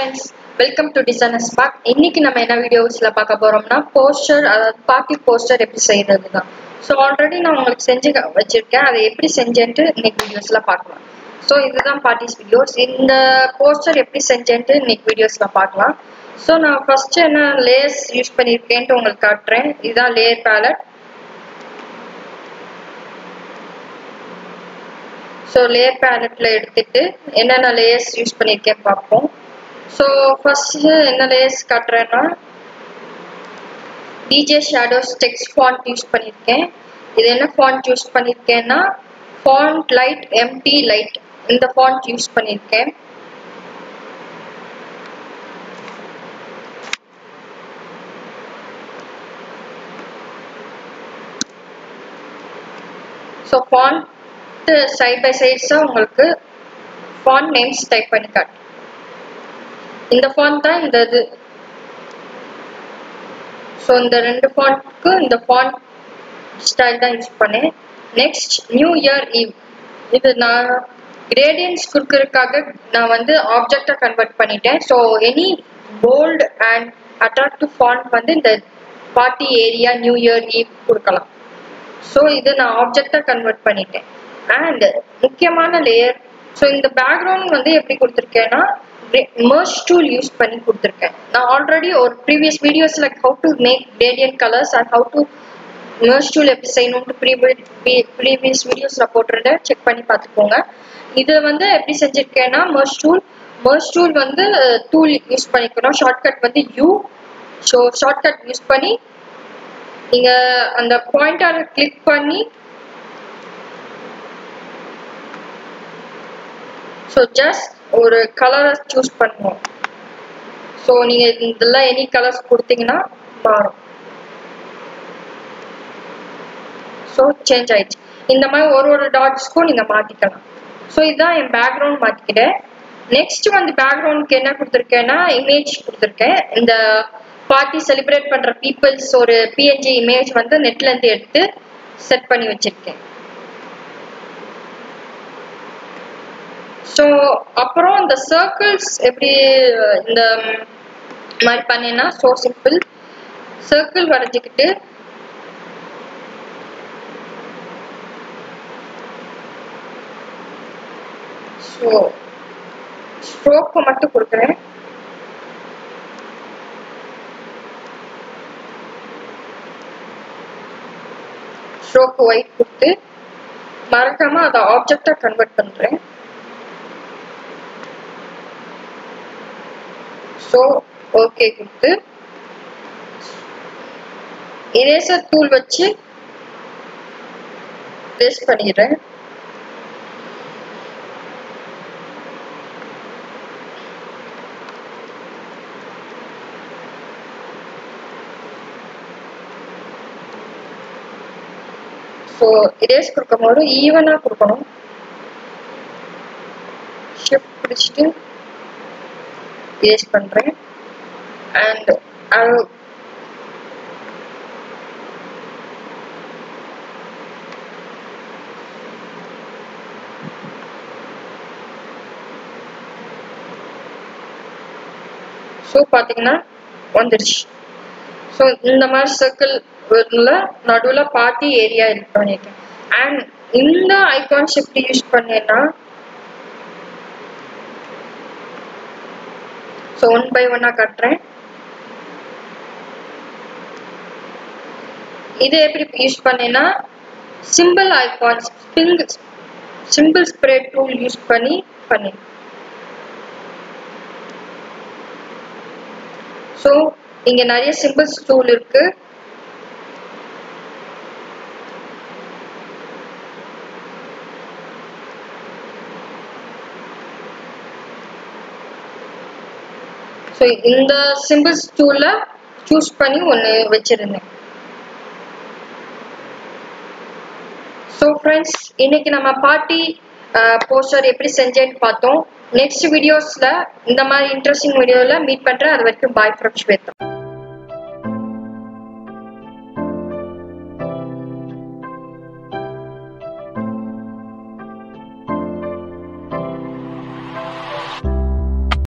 friends, welcome to Designer Spark. இன்னைக்கு நம்ம என்ன வீடியோஸ்ல பார்க்க போறோம்னா போஸ்டர் அதாவது பார்ட்டி போஸ்டர் எப்படி செய்யறதுதான். ஸோ ஆல்ரெடி நான் உங்களுக்கு செஞ்சு வச்சிருக்கேன். அதை எப்படி செஞ்சேன்ட்டு இன்னைக்கு வீடியோஸ்ல பார்க்கலாம். ஸோ இதுதான் பார்ட்டிஸ் வீடியோஸ். இந்த போஸ்டர் எப்படி செஞ்சேன்ட்டு இன்னைக்கு வீடியோஸ்ல பார்க்கலாம். ஸோ நான் ஃபர்ஸ்ட் என்ன லேயர்ஸ் யூஸ் பண்ணியிருக்கேன்ட்டு உங்களுக்கு காட்டுறேன். இதுதான் லேயர் பேலட். ஸோ லேயர் பேலட்ல எடுத்துட்டு என்னென்ன லேயர்ஸ் யூஸ் பண்ணியிருக்கேன் பார்ப்போம். ஸோ ஃபர்ஸ்ட் என்ன லேயர்ஸ் காட்டுறேன்னா DJ shadows text font use பண்ணியிருக்கேன். இது என்ன ஃபாண்ட் யூஸ் பண்ணியிருக்கேன்னா ஃபாண்ட் லைட் எம்டி லைட் இந்த ஃபாண்ட் யூஸ் பண்ணியிருக்கேன். So font side by side உங்களுக்கு ஃபாண்ட் நேம்ஸ் டைப் பண்ணி காட்டு. இந்த ஃபாண்ட் தான் இந்த இது. ஸோ இந்த ரெண்டு ஃபாண்ட்க்கு இந்த ஃபாண்ட் ஸ்டைல் தான் யூஸ் பண்ணேன். Next new year eve. இது நான் கிரேடியன்ஸ் கொடுக்கறதுக்காக நான் வந்து ஆப்ஜெக்டை கன்வெர்ட் பண்ணிட்டேன். So any bold and attractive font வந்து இந்த party area new year eve கொடுக்கலாம். ஸோ இது நான் ஆப்ஜெக்டை கன்வெர்ட் பண்ணிட்டேன். அண்ட் முக்கியமான லேயர். ஸோ இந்த பேக்ரவுண்ட் வந்து எப்படி கொடுத்துருக்கேன்னா merge tool யூஸ் பண்ணி கொடுத்துருக்கேன். நான் ஆல்ரெடி ஒரு previous videos like how to make gradient colours and how to merge tool எப்படி செய்யணும்னு ப்ரீவியஸ் வீடியோஸ்ல போட்டிருந்தேன். செக் பண்ணி பார்த்துக்கோங்க. இது வந்து எப்படி செஞ்சிருக்கேன்னா merge tool வந்து டூல் யூஸ் பண்ணிக்கணும். ஷார்ட்கட் வந்து U. ஸோ ஷார்ட்கட் யூஸ் பண்ணி நீங்க அந்த பாயிண்டர் கிளிக் பண்ணி ஸோ ஜஸ்ட் ஒரு கலரை சூஸ் பண்ணுவோம். ஸோ நீங்க இதெல்லாம் எனி கலர்ஸ் கொடுத்தீங்கன்னா மாறும். ஸோ சேஞ்ச் ஆயிடுச்சு. இந்த மாதிரி ஒரு டாட்ஸ்க்கும் நீங்க மாத்திக்கலாம். ஸோ இதுதான் என் பேக்ரவுண்ட் மாத்திக்கிட்டேன். நெக்ஸ்ட் வந்து பேக்ரவுண்டுக்கு என்ன கொடுத்துருக்கேன்னா இமேஜ் கொடுத்துருக்கேன். இந்த பார்ட்டி செலிப்ரேட் பண்ற பீப்புள்ஸ் ஒரு PNG இமேஜ் வந்து நெட்ல இருந்து எடுத்து செட் பண்ணி வச்சிருக்கேன். ஸோ அப்புறம் இந்த சர்க்கிள்ஸ் எப்படி இந்த மாதிரி பண்ணேன்னா ஸோ சிம்பிள். சர்க்கிள் வரைஞ்சிக்கிட்டு ஸோ ஸ்ட்ரோக்கு மட்டும் கொடுக்குறேன். ஸ்ட்ரோக்கு ஒயிட் கொடுத்து மறக்காம அதை ஆப்ஜெக்டா கன்வெர்ட் பண்றேன். ஸோ ஓகே கொடுத்து இரேசர் டூல் வச்சு ப்ளேஸ் பண்ணிடுறேன். ஸோ இரேஸ் கொடுக்கும் போது ஈவனா கொடுக்கணும். ஷிஃப்ட் பிடிச்சிட்டு erase பண்றேன். and ஸோ பாத்தீங்கன்னா வந்துருச்சு. ஸோ இந்த மாதிரி சர்க்கிள் நடுவில் பார்ட்டி ஏரியா இது பண்ணிருக்கேன். அண்ட் இந்த ஐகான்ஸ் எப்படி யூஸ் பண்ணேன்னா ஸோ 1 by 1 காட்டுறேன். இது எப்படி யூஸ் பண்ணேன்னா simple icons simple spread tool use பண்ணி பண்ணேன். ஸோ இங்க நிறைய சிம்பிள்ஸ் டூல் இருக்கு. ஸோ இந்த சிம்பிள்ஸ் டூல்ல சூஸ் பண்ணி ஒன்று வச்சிருந்தேன். ஸோ ஃப்ரெண்ட்ஸ் இன்னைக்கு நம்ம பார்ட்டி போஸ்டர் எப்படி செஞ்சேன்னு பார்த்தோம். நெக்ஸ்ட் வீடியோஸ்ல இந்த மாதிரி இன்ட்ரெஸ்டிங் வீடியோல மீட் பண்றேன். அது வரைக்கும் பாய் ஃப்ரம் ஸ்வேதா.